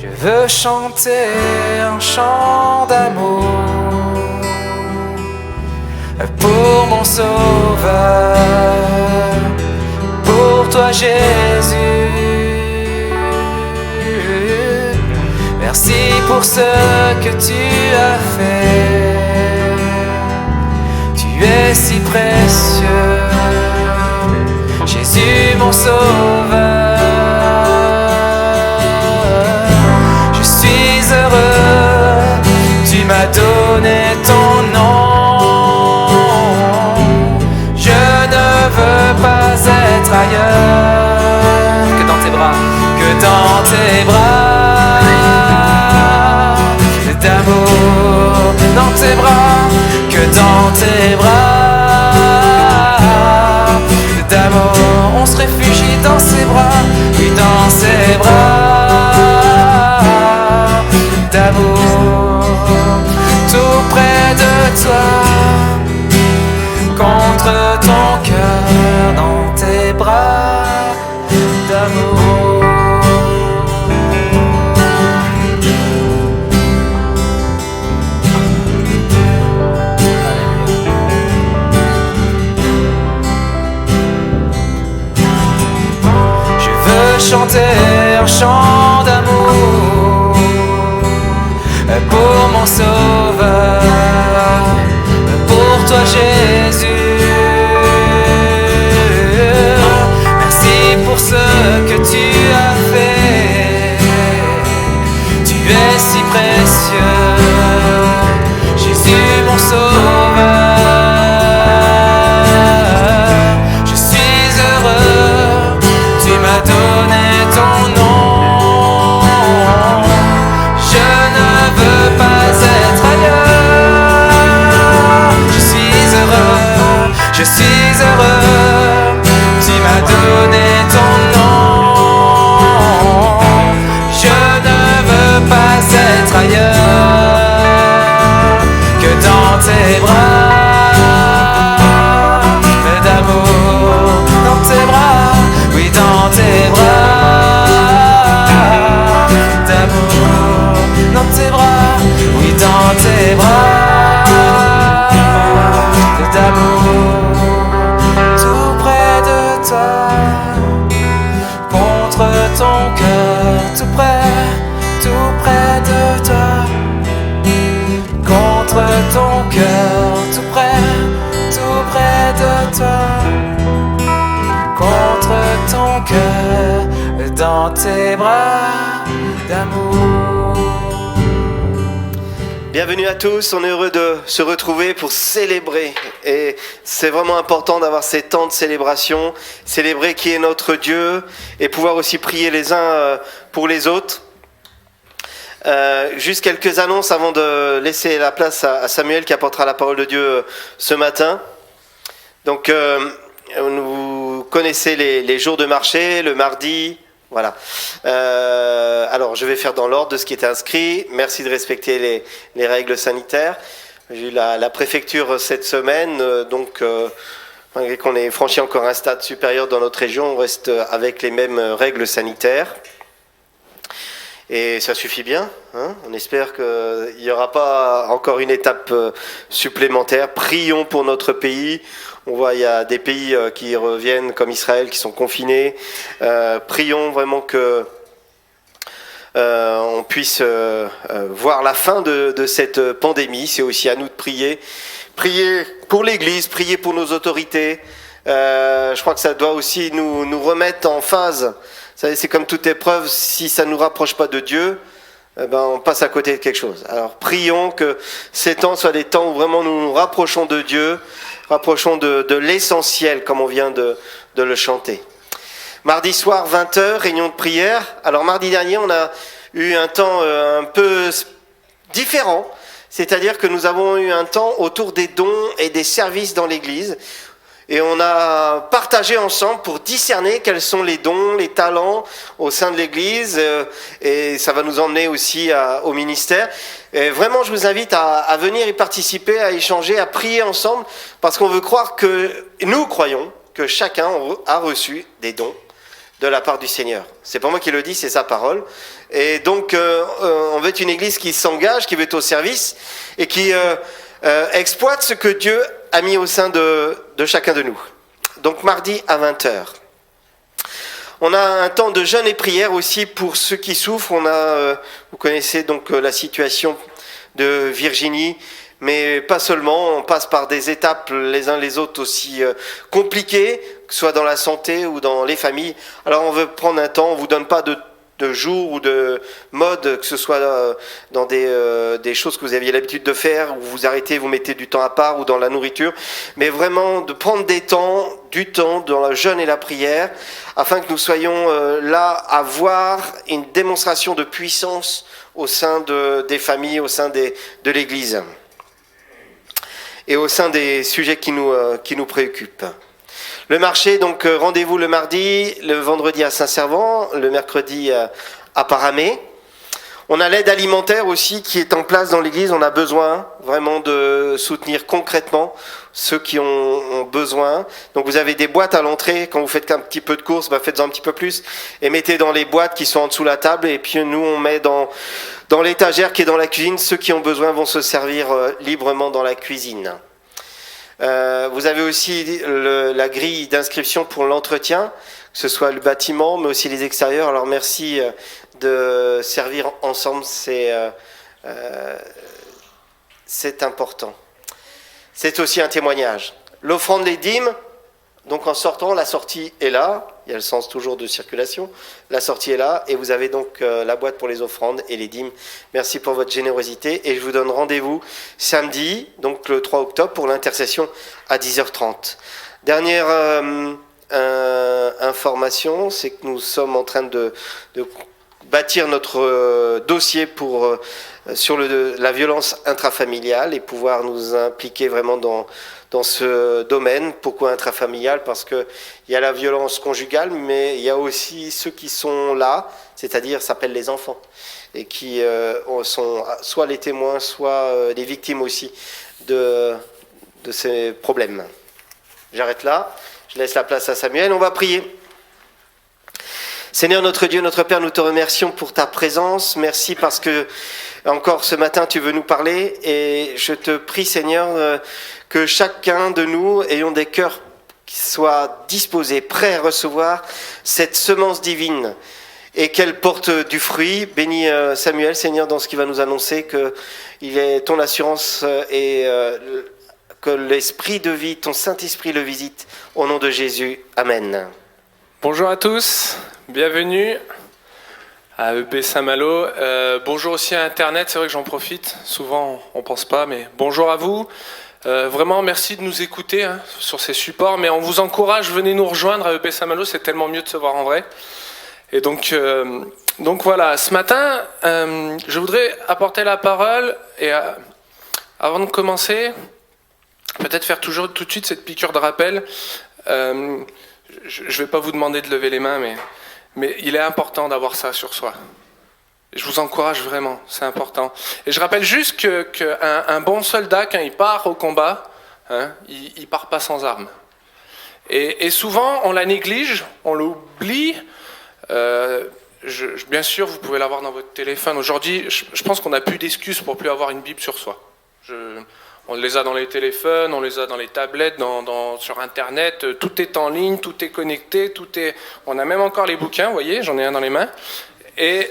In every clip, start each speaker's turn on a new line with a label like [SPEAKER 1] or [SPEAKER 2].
[SPEAKER 1] Je veux chanter un chant d'amour pour mon Sauveur, pour toi Jésus. Merci pour ce que tu as fait. Tu es si précieux, Jésus mon Sauveur. Je suis heureux, tu m'as donné ton nom. Je ne veux pas être ailleurs que dans tes bras, que dans tes bras d'amour, dans tes bras, que dans tes bras d'amour. On se réfugie dans ses bras, oui, dans ses bras d'amour, tout près de toi, contre ton cœur, dans tes bras d'amour. Chanter un chant d'amour pour mon Sauveur, pour toi Jésus. Merci pour ce que tu as fait. Tu es si précieux, Jésus mon Sauveur. Je suis heureux, tu m'as donné ton nom. Je ne veux pas être ailleurs. Je suis heureux, je suis heureux. Tu m'as donné ton nom. Je ne veux pas être ailleurs que dans tes bras d'amour, dans tes bras, oui, dans tes bras d'amour, dans tes bras, oui, dans tes bras d'amour, tout près de toi, contre ton cœur, tout près de toi, contre ton cœur, tout près de toi, contre ton cœur, dans tes bras d'amour.
[SPEAKER 2] Bienvenue à tous, on est heureux de se retrouver pour célébrer. Et c'est vraiment important d'avoir ces temps de célébration, célébrer qui est notre Dieu et pouvoir aussi prier les uns pour les autres. Juste quelques annonces avant de laisser la place à Samuel qui apportera la parole de Dieu ce matin. Donc, vous connaissez les jours de marché, le mardi, voilà. Alors, je vais faire dans l'ordre de ce qui est inscrit. Merci de respecter les règles sanitaires. J'ai eu la préfecture cette semaine, donc malgré qu'on ait franchi encore un stade supérieur dans notre région, on reste avec les mêmes règles sanitaires. Et ça suffit bien, hein. On espère qu'il n'y aura pas encore une étape supplémentaire. Prions pour notre pays. On voit il y a des pays qui reviennent comme Israël, qui sont confinés. Prions vraiment que on puisse voir la fin de cette pandémie. C'est aussi à nous de prier. Prier pour l'Église, prier pour nos autorités. Je crois que ça doit aussi nous remettre en phase. Vous savez, c'est comme toute épreuve, si ça ne nous rapproche pas de Dieu, on passe à côté de quelque chose. Alors prions que ces temps soient des temps où vraiment nous nous rapprochons de Dieu, rapprochons de l'essentiel, comme on vient de le chanter. Mardi soir, 20h, réunion de prière. Alors mardi dernier, on a eu un temps un peu différent, c'est-à-dire que nous avons eu un temps autour des dons et des services dans l'Église. Et on a partagé ensemble pour discerner quels sont les dons, les talents au sein de l'Église, et ça va nous emmener aussi au ministère. Et vraiment, je vous invite à venir y participer, à échanger, à prier ensemble, parce qu'on veut croire que, nous croyons que chacun a reçu des dons, de la part du Seigneur. C'est pas moi qui le dis, c'est sa parole. Et donc, on veut être une église qui s'engage, qui veut être au service et qui exploite ce que Dieu a mis au sein de chacun de nous. Donc, mardi à 20h. On a un temps de jeûne et prière aussi pour ceux qui souffrent. Vous connaissez donc la situation de Virginie, mais pas seulement. On passe par des étapes les uns les autres aussi compliquées, que ce soit dans la santé ou dans les familles. Alors on veut prendre un temps, on vous donne pas de jour ou de mode, que ce soit dans des choses que vous aviez l'habitude de faire, où vous arrêtez, vous mettez du temps à part, ou dans la nourriture, mais vraiment de prendre du temps dans le jeûne et la prière, afin que nous soyons là à voir une démonstration de puissance au sein des familles, au sein de l'Église, et au sein des sujets qui nous préoccupent. Le marché, donc rendez-vous le mardi, le vendredi à Saint-Servant, le mercredi à Paramé. On a l'aide alimentaire aussi qui est en place dans l'église. On a besoin vraiment de soutenir concrètement ceux qui ont besoin. Donc vous avez des boîtes à l'entrée. Quand vous faites un petit peu de courses, faites-en un petit peu plus. Et mettez dans les boîtes qui sont en dessous de la table. Et puis nous, on met dans l'étagère qui est dans la cuisine. Ceux qui ont besoin vont se servir librement dans la cuisine. Vous avez aussi la grille d'inscription pour l'entretien, que ce soit le bâtiment, mais aussi les extérieurs. Alors merci de servir ensemble, c'est important. C'est aussi un témoignage. L'offrande des dîmes, donc en sortant, la sortie est là. Il y a le sens toujours de circulation. La sortie est là et vous avez donc la boîte pour les offrandes et les dîmes. Merci pour votre générosité et je vous donne rendez-vous samedi, donc le 3 octobre, pour l'intercession à 10h30. Dernière information, c'est que nous sommes en train de bâtir notre dossier sur la violence intrafamiliale et pouvoir nous impliquer vraiment dans ce domaine. Pourquoi intrafamilial ? Parce qu'il y a la violence conjugale, mais il y a aussi ceux qui sont là, c'est-à-dire s'appellent les enfants, et qui sont soit les témoins, soit les victimes aussi de ces problèmes. J'arrête là, je laisse la place à Samuel, on va prier. Seigneur notre Dieu, notre Père, nous te remercions pour ta présence. Merci parce que encore ce matin tu veux nous parler et je te prie Seigneur que chacun de nous ayons des cœurs qui soient disposés, prêts à recevoir cette semence divine et qu'elle porte du fruit. Bénis Samuel Seigneur dans ce qu'il va nous annoncer, qu'il est ton assurance et que l'esprit de vie, ton Saint-Esprit le visite au nom de Jésus. Amen.
[SPEAKER 3] Bonjour à tous, bienvenue à EB Saint-Malo. Bonjour aussi à Internet, c'est vrai que j'en profite, souvent on pense pas, mais bonjour à vous. Vraiment merci de nous écouter sur ces supports, mais on vous encourage, venez nous rejoindre à EB Saint-Malo, c'est tellement mieux de se voir en vrai. Et donc voilà, ce matin, je voudrais apporter la parole et avant de commencer, peut-être faire tout de suite cette piqûre de rappel. Je ne vais pas vous demander de lever les mains, mais il est important d'avoir ça sur soi. Je vous encourage vraiment, c'est important. Et je rappelle juste qu'un bon soldat, quand il part au combat, il ne part pas sans armes. Et souvent, on la néglige, on l'oublie. Bien sûr, vous pouvez l'avoir dans votre téléphone. Aujourd'hui, je pense qu'on n'a plus d'excuses pour plus avoir une Bible sur soi. On les a dans les téléphones, on les a dans les tablettes, sur Internet, tout est en ligne, tout est connecté, on a même encore les bouquins, vous voyez, j'en ai un dans les mains. Et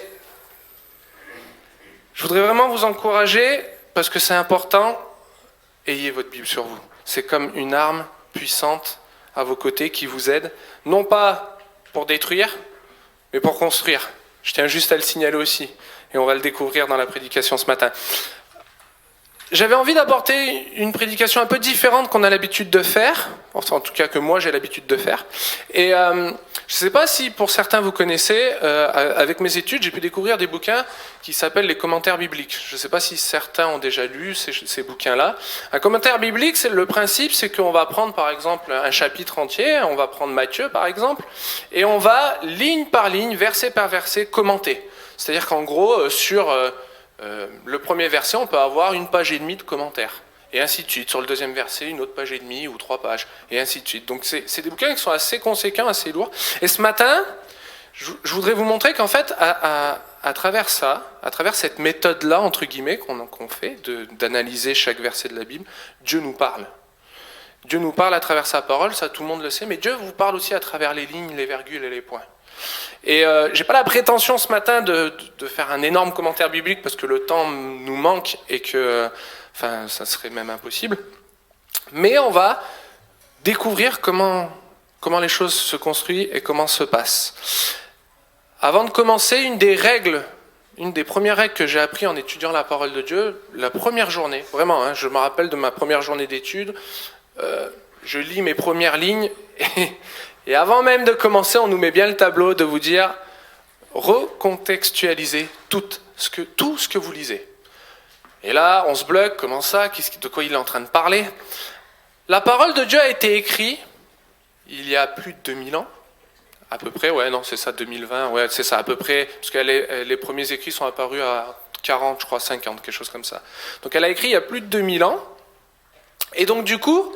[SPEAKER 3] je voudrais vraiment vous encourager, parce que c'est important, ayez votre Bible sur vous. C'est comme une arme puissante à vos côtés qui vous aide, non pas pour détruire, mais pour construire. Je tiens juste à le signaler aussi, et on va le découvrir dans la prédication ce matin. J'avais envie d'apporter une prédication un peu différente qu'on a l'habitude de faire, enfin en tout cas que moi j'ai l'habitude de faire. Et je ne sais pas si pour certains vous connaissez, avec mes études j'ai pu découvrir des bouquins qui s'appellent les commentaires bibliques. Je ne sais pas si certains ont déjà lu ces bouquins-là. Un commentaire biblique, le principe c'est qu'on va prendre par exemple un chapitre entier, on va prendre Matthieu par exemple, et on va ligne par ligne, verset par verset commenter. C'est-à-dire qu'en gros sur... le premier verset, on peut avoir 1,5 page de commentaires, et ainsi de suite. Sur le deuxième verset, 1 autre page ou 3 pages, et ainsi de suite. Donc c'est des bouquins qui sont assez conséquents, assez lourds. Et ce matin, Je voudrais vous montrer qu'en fait, à travers ça, à travers cette méthode-là, entre guillemets, qu'on fait, d'analyser chaque verset de la Bible, Dieu nous parle. Dieu nous parle à travers sa parole, ça tout le monde le sait, mais Dieu vous parle aussi à travers les lignes, les virgules et les points. Et j'ai pas la prétention ce matin de faire un énorme commentaire biblique parce que le temps nous manque et que, enfin, ça serait même impossible. Mais on va découvrir comment les choses se construisent et comment se passent. Avant de commencer, une des premières règles que j'ai appris en étudiant la parole de Dieu, la première journée, vraiment, je me rappelle de ma première journée d'études, je lis mes premières lignes et avant même de commencer, on nous met bien le tableau de vous dire recontextualisez tout ce que vous lisez. Et là, on se bloque, comment ça, de quoi il est en train de parler? La parole de Dieu a été écrite il y a plus de 2000 ans, à peu près, ouais, non, c'est ça, 2020, ouais, c'est ça, à peu près, parce que les premiers écrits sont apparus à 40, je crois, 50, quelque chose comme ça. Donc elle a écrit il y a plus de 2000 ans, et donc du coup,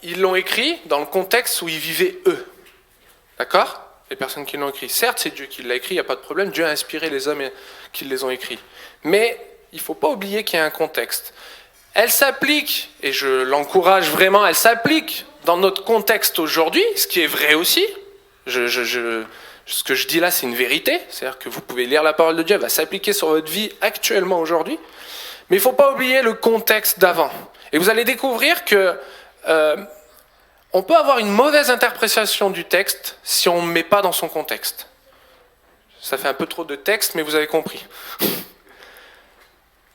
[SPEAKER 3] ils l'ont écrit dans le contexte où ils vivaient eux. D'accord? Les personnes qui l'ont écrit. Certes, c'est Dieu qui l'a écrit, il n'y a pas de problème, Dieu a inspiré les hommes qui les ont écrits. Mais il ne faut pas oublier qu'il y a un contexte. Elle s'applique, et je l'encourage vraiment, elle s'applique dans notre contexte aujourd'hui, ce qui est vrai aussi. Ce que je dis là, c'est une vérité. C'est-à-dire que vous pouvez lire la parole de Dieu, elle va s'appliquer sur votre vie actuellement aujourd'hui. Mais il ne faut pas oublier le contexte d'avant. Et vous allez découvrir que on peut avoir une mauvaise interprétation du texte si on ne met pas dans son contexte. Ça fait un peu trop de texte, mais vous avez compris.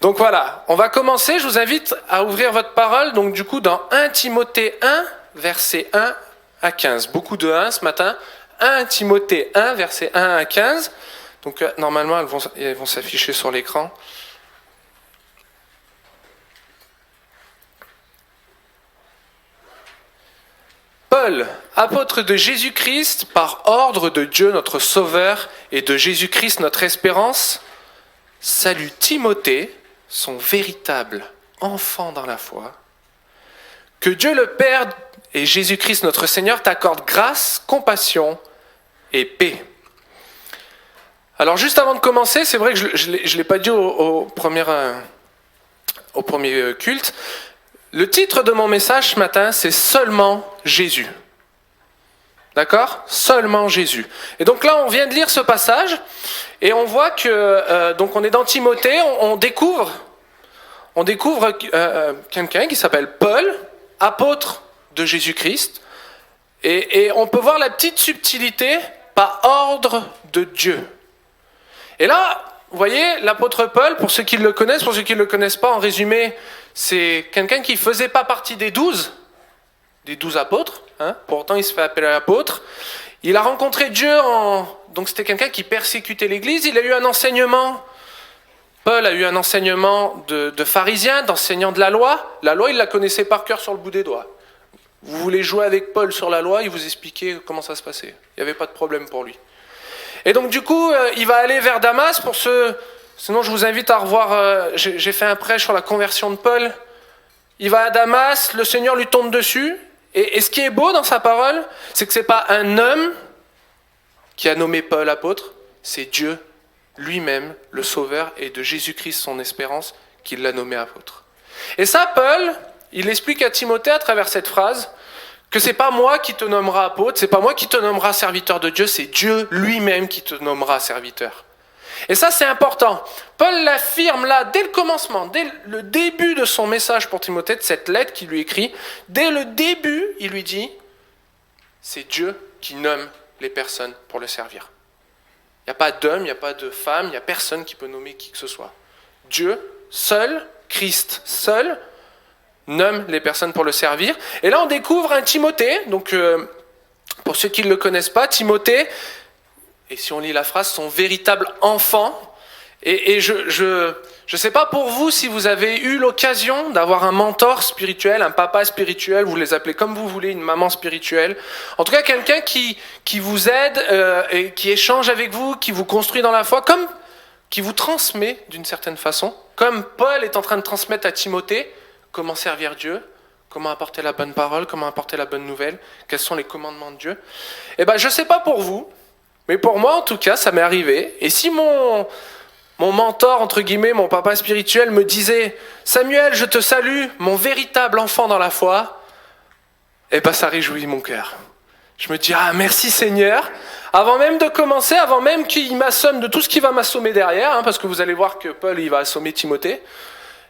[SPEAKER 3] Donc voilà, on va commencer. Je vous invite à ouvrir votre parole. Donc du coup, dans 1 Timothée 1, versets 1 à 15. Beaucoup de 1 ce matin. 1 Timothée 1, versets 1 à 15. Donc normalement, elles vont s'afficher sur l'écran. Paul, apôtre de Jésus-Christ, par ordre de Dieu notre Sauveur et de Jésus-Christ notre espérance, salue Timothée, son véritable enfant dans la foi. Que Dieu le Père et Jésus-Christ notre Seigneur t'accordent grâce, compassion et paix. Alors juste avant de commencer, c'est vrai que je ne l'ai pas dit au premier culte, le titre de mon message ce matin, c'est « Seulement Jésus ». D'accord ? Seulement Jésus. Et donc là, on vient de lire ce passage, et on voit que, donc on est dans Timothée, on découvre quelqu'un qui s'appelle Paul, apôtre de Jésus-Christ, et on peut voir la petite subtilité par ordre de Dieu. Et là, vous voyez, l'apôtre Paul, pour ceux qui le connaissent, pour ceux qui ne le connaissent pas, en résumé, c'est quelqu'un qui ne faisait pas partie des 12 apôtres, pourtant il se fait appeler apôtre. Il a rencontré Dieu, donc c'était quelqu'un qui persécutait l'Église, il a eu un enseignement, Paul a eu un enseignement de pharisien, d'enseignant de la loi. La loi, il la connaissait par cœur sur le bout des doigts. Vous voulez jouer avec Paul sur la loi, il vous expliquait comment ça se passait. Il n'y avait pas de problème pour lui. Et donc du coup, il va aller vers Damas pour sinon je vous invite à revoir, j'ai fait un prêche sur la conversion de Paul. Il va à Damas, le Seigneur lui tombe dessus. Et ce qui est beau dans sa parole, c'est que ce n'est pas un homme qui a nommé Paul apôtre, c'est Dieu lui-même, le Sauveur, et de Jésus-Christ son espérance, qui l'a nommé apôtre. Et ça, Paul, il explique à Timothée à travers cette phrase, que c'est pas moi qui te nommera apôtre, c'est pas moi qui te nommera serviteur de Dieu, c'est Dieu lui-même qui te nommera serviteur. Et ça, c'est important. Paul l'affirme là, dès le commencement, dès le début de son message pour Timothée, de cette lettre qu'il lui écrit, dès le début, il lui dit, c'est Dieu qui nomme les personnes pour le servir. Il n'y a pas d'homme, il n'y a pas de femme, il n'y a personne qui peut nommer qui que ce soit. Dieu, seul, Christ, seul, nomme les personnes pour le servir. Et là, on découvre un Timothée. Donc, pour ceux qui ne le connaissent pas, Timothée, et si on lit la phrase, son véritable enfant. Et je sais pas pour vous si vous avez eu l'occasion d'avoir un mentor spirituel, un papa spirituel, vous les appelez comme vous voulez, une maman spirituelle. En tout cas, quelqu'un qui vous aide et qui échange avec vous, qui vous construit dans la foi, comme qui vous transmet d'une certaine façon, comme Paul est en train de transmettre à Timothée comment servir Dieu, comment apporter la bonne parole, comment apporter la bonne nouvelle, quels sont les commandements de Dieu. Eh ben, je sais pas pour vous, Mais pour moi, en tout cas, ça m'est arrivé. Et si mon mentor, entre guillemets, mon papa spirituel me disait « Samuel, je te salue, mon véritable enfant dans la foi », eh ben ça réjouit mon cœur. Je me dis « Ah, merci Seigneur ». Avant même de commencer, avant même qu'il m'assomme de tout ce qui va m'assommer derrière, parce que vous allez voir que Paul, il va assommer Timothée,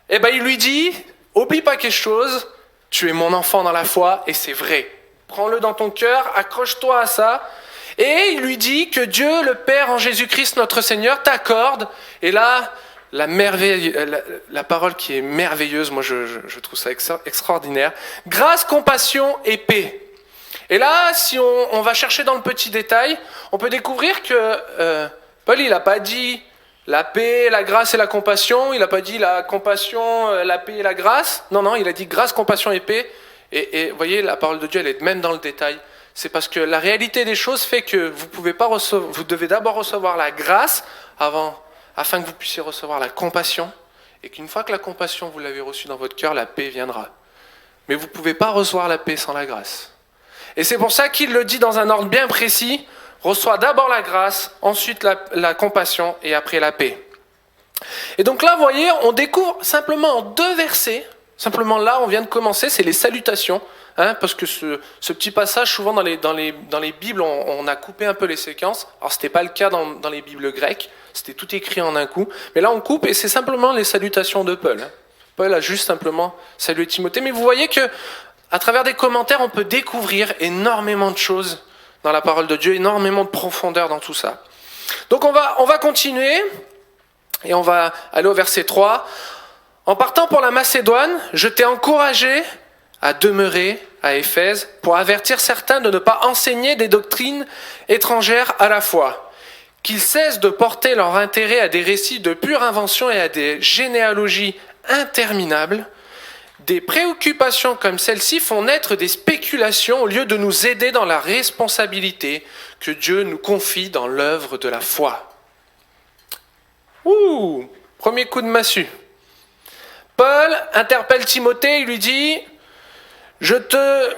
[SPEAKER 3] eh ben il lui dit « Oublie pas quelque chose, tu es mon enfant dans la foi et c'est vrai. Prends-le dans ton cœur, accroche-toi à ça. » Et il lui dit que Dieu, le Père en Jésus-Christ, notre Seigneur, t'accorde. Et là, la parole qui est merveilleuse, moi je trouve ça extraordinaire. Grâce, compassion et paix. Et là, si on va chercher dans le petit détail, on peut découvrir que Paul, il n'a pas dit la paix, la grâce et la compassion. Il n'a pas dit la compassion, la paix et la grâce. Non, il a dit grâce, compassion et paix. Et vous voyez, la parole de Dieu, elle est même dans le détail. C'est parce que la réalité des choses fait que vous devez d'abord recevoir la grâce afin que vous puissiez recevoir la compassion, et qu'une fois que la compassion, vous l'avez reçue dans votre cœur, la paix viendra. Mais vous ne pouvez pas recevoir la paix sans la grâce. Et c'est pour ça qu'il le dit dans un ordre bien précis, reçois d'abord la grâce, ensuite la compassion, et après la paix. Et donc là, vous voyez, on découvre simplement en 2 versets, simplement là, on vient de commencer, c'est les salutations. Parce que ce petit passage, souvent dans les Bibles, on a coupé un peu les séquences. Alors, ce n'était pas le cas dans les Bibles grecques, c'était tout écrit en un coup. Mais là, on coupe et c'est simplement les salutations de Paul. Paul a juste simplement salué Timothée. Mais vous voyez que, à travers des commentaires, on peut découvrir énormément de choses dans la parole de Dieu, énormément de profondeur dans tout ça. Donc, on va continuer et on va aller au verset 3. En partant pour la Macédoine, je t'ai encouragé à demeurer à Éphèse pour avertir certains de ne pas enseigner des doctrines étrangères à la foi, qu'ils cessent de porter leur intérêt à des récits de pure invention et à des généalogies interminables. Des préoccupations comme celle-ci font naître des spéculations au lieu de nous aider dans la responsabilité que Dieu nous confie dans l'œuvre de la foi. Premier coup de massue. Paul interpelle Timothée, il lui dit « Je te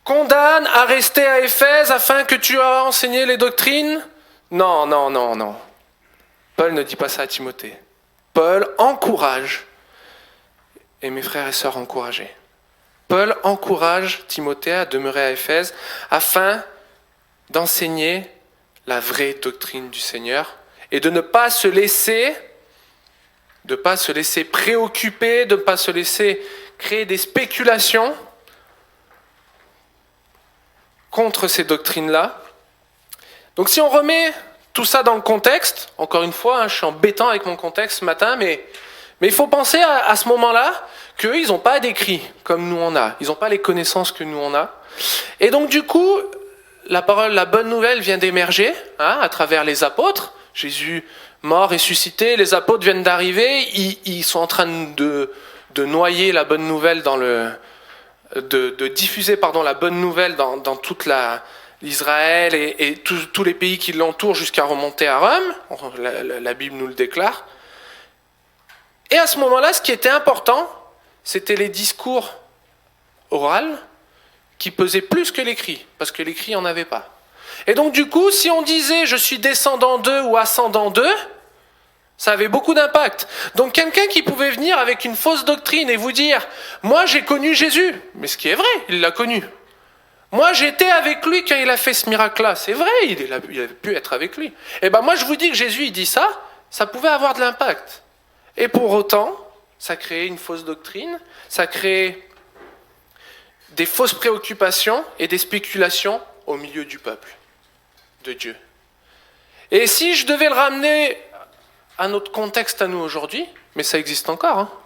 [SPEAKER 3] condamne à rester à Éphèse afin que tu aies enseigné les doctrines ?» Non. Paul ne dit pas ça à Timothée. Paul encourage, et mes frères et sœurs encouragés. Paul encourage Timothée à demeurer à Éphèse afin d'enseigner la vraie doctrine du Seigneur et de ne pas se laisser préoccuper, de ne pas se laisser créer des spéculations contre ces doctrines-là. Donc si on remet tout ça dans le contexte, encore une fois, je suis embêtant avec mon contexte ce matin, mais il faut penser à ce moment-là qu'eux, ils n'ont pas d'écrit comme nous on a. Ils n'ont pas les connaissances que nous on a. Et donc du coup, la bonne nouvelle vient d'émerger à travers les apôtres. Jésus mort, ressuscité, les apôtres viennent d'arriver, ils sont en train de noyer la bonne nouvelle de diffuser la bonne nouvelle dans toute l'Israël et tous les pays qui l'entourent jusqu'à remonter à Rome. La Bible nous le déclare. Et à ce moment-là, ce qui était important, c'était les discours oraux qui pesaient plus que l'écrit, parce que l'écrit, il n'y en avait pas. Et donc du coup, si on disait « je suis descendant d'eux » ou « ascendant d'eux », ça avait beaucoup d'impact. Donc quelqu'un qui pouvait venir avec une fausse doctrine et vous dire « moi j'ai connu Jésus », mais ce qui est vrai, il l'a connu. Moi j'étais avec lui quand il a fait ce miracle-là, c'est vrai, il a pu être avec lui. Et ben moi je vous dis que Jésus il dit ça, ça pouvait avoir de l'impact. Et pour autant, ça créait une fausse doctrine, ça créait des fausses préoccupations et des spéculations au milieu du peuple de Dieu. Et si je devais le ramener à notre contexte à nous aujourd'hui, mais ça existe encore,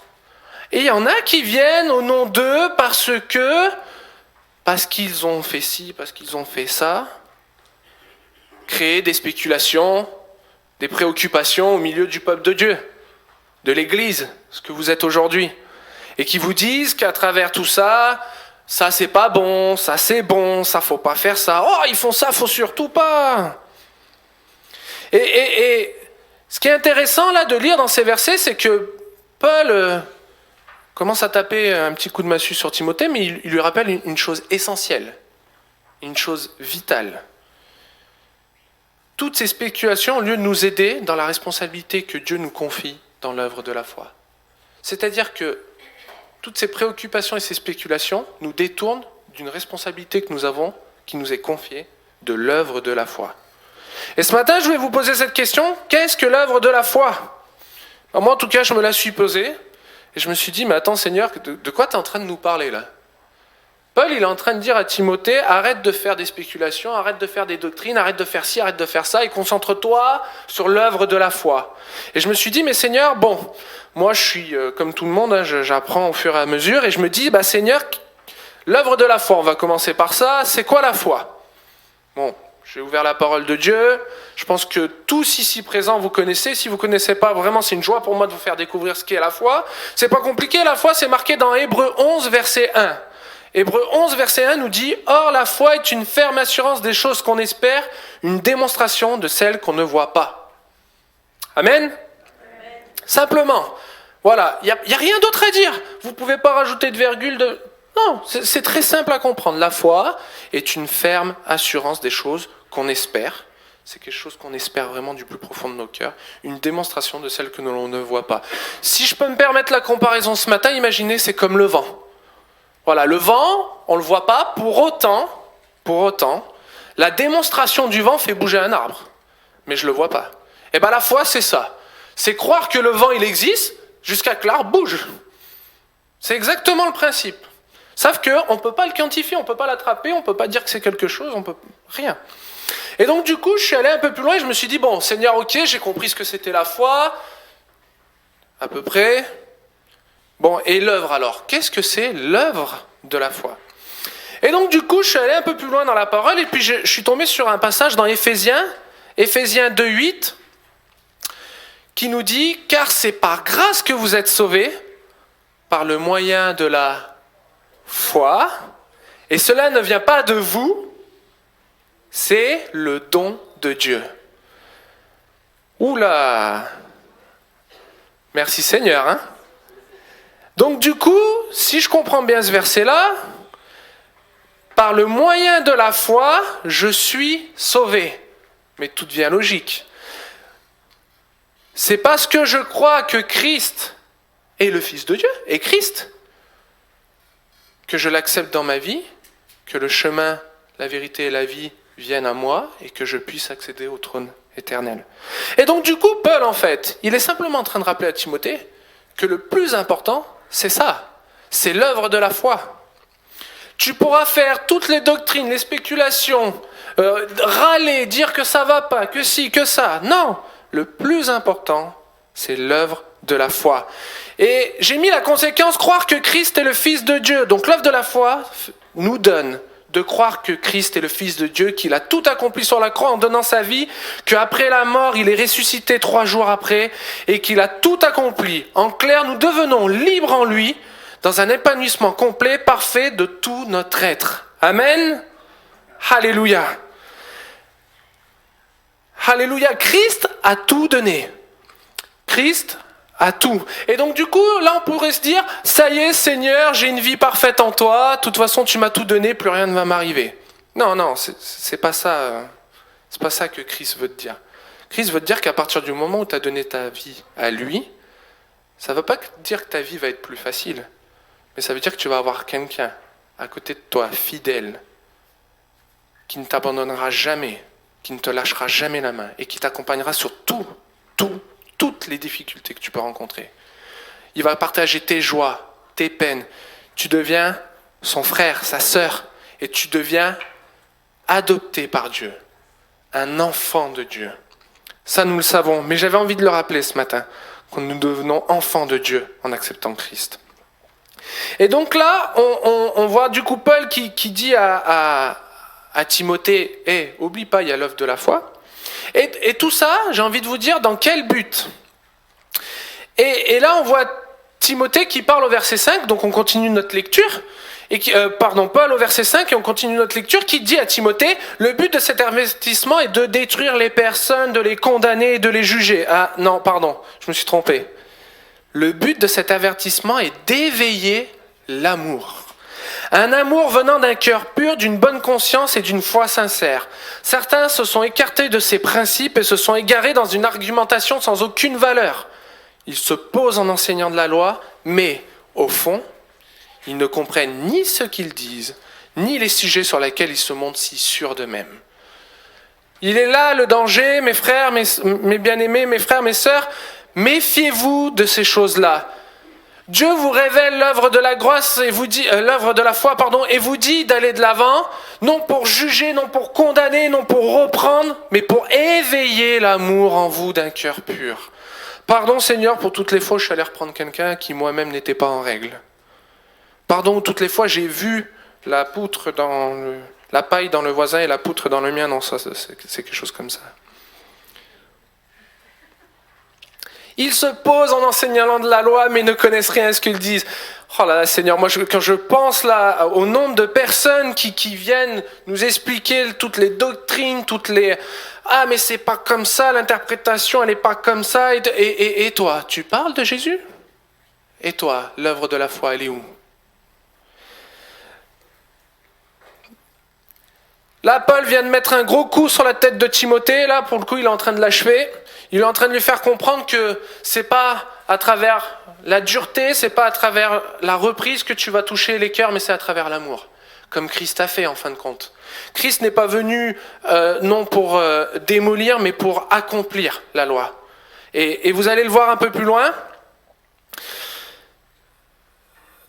[SPEAKER 3] et il y en a qui viennent au nom d'eux parce qu'ils ont fait ci, parce qu'ils ont fait ça, créer des spéculations, des préoccupations au milieu du peuple de Dieu, de l'Église, ce que vous êtes aujourd'hui, et qui vous disent qu'à travers tout ça, ça c'est pas bon, ça c'est bon, ça faut pas faire ça, oh ils font ça, faut surtout pas. Et ce qui est intéressant là de lire dans ces versets, c'est que Paul commence à taper un petit coup de massue sur Timothée, mais il lui rappelle une chose essentielle, une chose vitale. toutes ces spéculations, au lieu de nous aider dans la responsabilité que Dieu nous confie dans l'œuvre de la foi. C'est-à-dire que toutes ces préoccupations et ces spéculations nous détournent d'une responsabilité que nous avons, qui nous est confiée, de l'œuvre de la foi. Et ce matin, je vais vous poser cette question, qu'est-ce que l'œuvre de la foi ? Moi, en tout cas, je me la suis posée, et je me suis dit, mais attends Seigneur, de quoi tu es en train de nous parler là ? Paul, il est en train de dire à Timothée, arrête de faire des spéculations, arrête de faire des doctrines, arrête de faire ci, arrête de faire ça, et concentre-toi sur l'œuvre de la foi. Et je me suis dit, mais Seigneur, bon, moi je suis comme tout le monde, hein, j'apprends au fur et à mesure, et je me dis, Seigneur, l'œuvre de la foi, on va commencer par ça, c'est quoi la foi ? Bon, j'ai ouvert la parole de Dieu, je pense que tous ici présents vous connaissez, si vous ne connaissez pas, vraiment c'est une joie pour moi de vous faire découvrir ce qu'est la foi. C'est pas compliqué, la foi c'est marqué dans Hébreux 11, verset 1. Hébreux 11, verset 1 nous dit « Or, la foi est une ferme assurance des choses qu'on espère, une démonstration de celles qu'on ne voit pas. » Amen ? Amen. Simplement. Voilà, il n'y a rien d'autre à dire. Vous ne pouvez pas rajouter de virgule. Non, c'est très simple à comprendre. La foi est une ferme assurance des choses qu'on espère. C'est quelque chose qu'on espère vraiment du plus profond de nos cœurs. Une démonstration de celles que l'on ne voit pas. Si je peux me permettre la comparaison ce matin, imaginez, c'est comme le vent. Voilà, le vent, on ne le voit pas, pour autant, la démonstration du vent fait bouger un arbre. Mais je ne le vois pas. Et bien la foi, c'est ça. C'est croire que le vent, il existe, jusqu'à que l'arbre bouge. C'est exactement le principe. Sauf qu'on ne peut pas le quantifier, on ne peut pas l'attraper, on ne peut pas dire que c'est quelque chose, on peut rien. Et donc du coup, je suis allé un peu plus loin et je me suis dit, bon, Seigneur, ok, j'ai compris ce que c'était la foi, à peu près. Bon, et l'œuvre alors ? Qu'est-ce que c'est l'œuvre de la foi ? Et donc du coup, je suis allé un peu plus loin dans la parole et puis je suis tombé sur un passage dans Éphésiens 2:8, qui nous dit « Car c'est par grâce que vous êtes sauvés, par le moyen de la foi, et cela ne vient pas de vous, c'est le don de Dieu. » Oula ! Merci Seigneur, hein ? Donc du coup, si je comprends bien ce verset-là, par le moyen de la foi, je suis sauvé. Mais tout devient logique. C'est parce que je crois que Christ est le Fils de Dieu, est Christ, que je l'accepte dans ma vie, que le chemin, la vérité et la vie viennent à moi et que je puisse accéder au trône éternel. Et donc du coup, Paul, en fait, il est simplement en train de rappeler à Timothée que le plus important, c'est ça, c'est l'œuvre de la foi. Tu pourras faire toutes les doctrines, les spéculations, râler, dire que ça va pas, que si, que ça. Non, le plus important, c'est l'œuvre de la foi. Et j'ai mis la conséquence, croire que Christ est le Fils de Dieu. Donc l'œuvre de la foi nous donne de croire que Christ est le Fils de Dieu, qu'il a tout accompli sur la croix en donnant sa vie, qu'après la mort, il est ressuscité 3 jours après, et qu'il a tout accompli. En clair, nous devenons libres en lui, dans un épanouissement complet, parfait de tout notre être. Amen. Alléluia. Alléluia. Christ a tout donné. Christ a tout. Et donc du coup, là on pourrait se dire, ça y est Seigneur, j'ai une vie parfaite en toi, de toute façon tu m'as tout donné, plus rien ne va m'arriver. Non, c'est pas ça. C'est pas ça que Christ veut te dire. Christ veut te dire qu'à partir du moment où tu as donné ta vie à lui, ça ne veut pas dire que ta vie va être plus facile, mais ça veut dire que tu vas avoir quelqu'un à côté de toi, fidèle, qui ne t'abandonnera jamais, qui ne te lâchera jamais la main et qui t'accompagnera sur toutes les difficultés que tu peux rencontrer. Il va partager tes joies, tes peines. Tu deviens son frère, sa sœur, et tu deviens adopté par Dieu, un enfant de Dieu. Ça, nous le savons, mais j'avais envie de le rappeler ce matin, que nous devenons enfants de Dieu en acceptant Christ. Et donc là, on voit du coup Paul qui dit à Timothée, oublie pas, il y a l'œuvre de la foi. Et tout ça, j'ai envie de vous dire, dans quel but ? Et là, on voit Timothée qui parle au verset 5, donc on continue notre lecture, Paul au verset 5, et on continue notre lecture, qui dit à Timothée, le but de cet avertissement est de détruire les personnes, de les condamner et de les juger. Ah non, pardon, je me suis trompé. Le but de cet avertissement est d'éveiller l'amour. Un amour venant d'un cœur pur, d'une bonne conscience et d'une foi sincère. Certains se sont écartés de ces principes et se sont égarés dans une argumentation sans aucune valeur. Ils se posent en enseignant de la loi, mais, au fond, ils ne comprennent ni ce qu'ils disent, ni les sujets sur lesquels ils se montrent si sûrs d'eux-mêmes. Il est là le danger, mes frères, mes bien-aimés, mes frères, mes sœurs, méfiez-vous de ces choses-là. Dieu vous révèle l'œuvre de la grâce et vous dit, l'œuvre de la foi, et vous dit d'aller de l'avant, non pour juger, non pour condamner, non pour reprendre, mais pour éveiller l'amour en vous d'un cœur pur. Pardon Seigneur pour toutes les fois où je suis allé reprendre quelqu'un qui moi-même n'était pas en règle. Pardon toutes les fois j'ai vu la paille dans le voisin et la poutre dans le mien. Non, ça c'est quelque chose comme ça. Ils se posent en enseignant de la loi, mais ne connaissent rien à ce qu'ils disent. Oh là là, Seigneur, moi quand je pense là au nombre de personnes qui viennent nous expliquer toutes les doctrines, ah mais c'est pas comme ça, l'interprétation elle est pas comme ça. Et toi, tu parles de Jésus ? Et toi, l'œuvre de la foi, elle est où ? Là, Paul vient de mettre un gros coup sur la tête de Timothée. Là, pour le coup, il est en train de l'achever. Il est en train de lui faire comprendre que c'est pas à travers la dureté, c'est pas à travers la reprise que tu vas toucher les cœurs, mais c'est à travers l'amour. Comme Christ a fait, en fin de compte. Christ n'est pas venu non pour démolir, mais pour accomplir la loi. Et vous allez le voir un peu plus loin.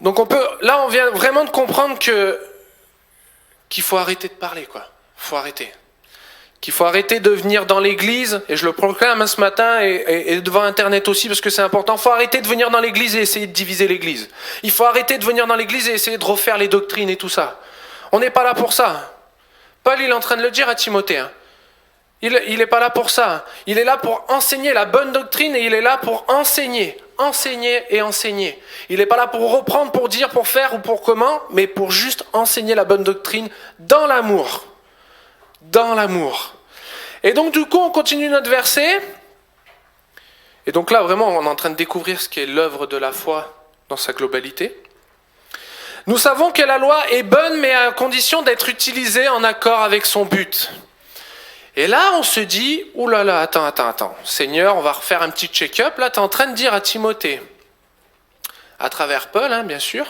[SPEAKER 3] Donc là, on vient vraiment de comprendre qu'il faut arrêter de parler, quoi. Faut arrêter. Qu'il faut arrêter de venir dans l'église, et je le proclame ce matin, et devant Internet aussi, parce que c'est important. Il faut arrêter de venir dans l'église et essayer de diviser l'église. Il faut arrêter de venir dans l'église et essayer de refaire les doctrines et tout ça. On n'est pas là pour ça. Paul, il est en train de le dire à Timothée. Il n'est pas là pour ça. Il est là pour enseigner la bonne doctrine, et il est là pour enseigner. Enseigner et enseigner. Il n'est pas là pour reprendre, pour dire, pour faire ou pour comment, mais pour juste enseigner la bonne doctrine dans l'amour. Dans l'amour. Et donc du coup, on continue notre verset. Et donc là, vraiment, on est en train de découvrir ce qu'est l'œuvre de la foi dans sa globalité. Nous savons que la loi est bonne, mais à condition d'être utilisée en accord avec son but. Et là, on se dit, oulala, attends, Seigneur, on va refaire un petit check-up. Là, tu es en train de dire à Timothée, à travers Paul, bien sûr,